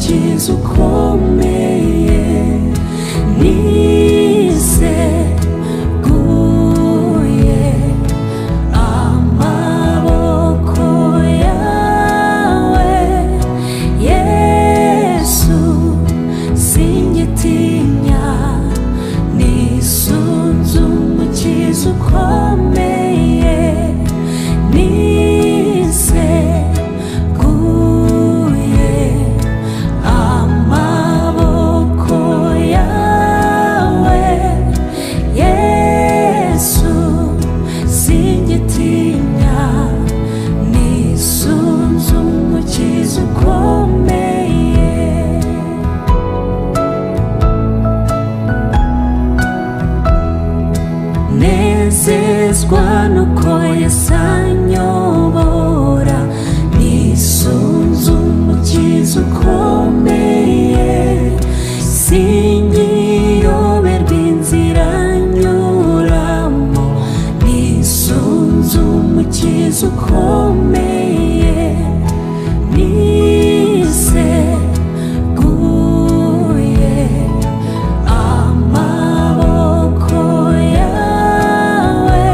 umukiza ukomeye niseguye amaboko yawe Yesu singitinya nisunze umukiza ukomeye niseguye amaboko yawe Yesu singitinya nisunze umukiza ukomeye nezezwa nuko Yesu anyobora nisunze umukiza ukomeye sinkiyoberwa inzira nyuramo nisunze umukiza ukomeye niseguye amaboko yawe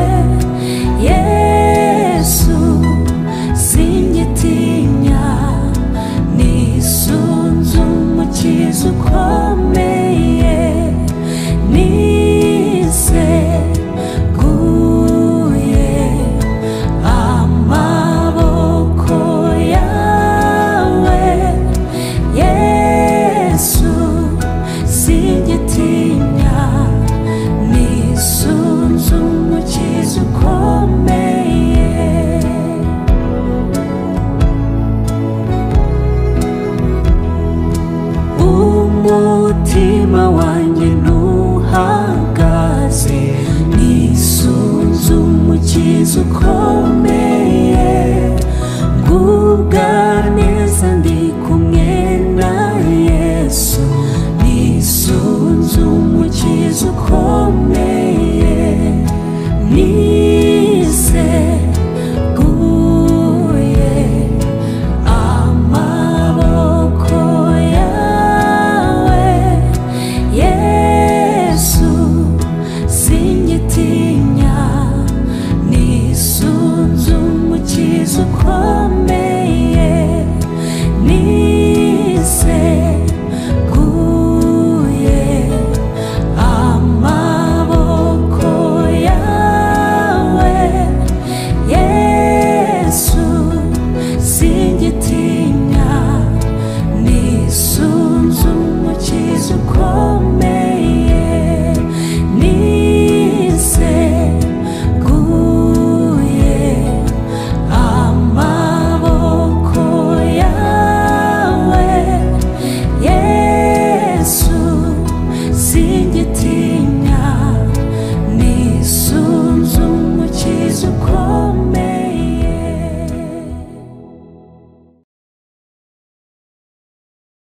Yesu singitinya nisunze umukiza ukomeye niseguye amaboko yawe Yesu singitinya nisunze umukiza ukomeye umutima wanjye ntuhagaze nisunze umukiza ukomeye ngubwa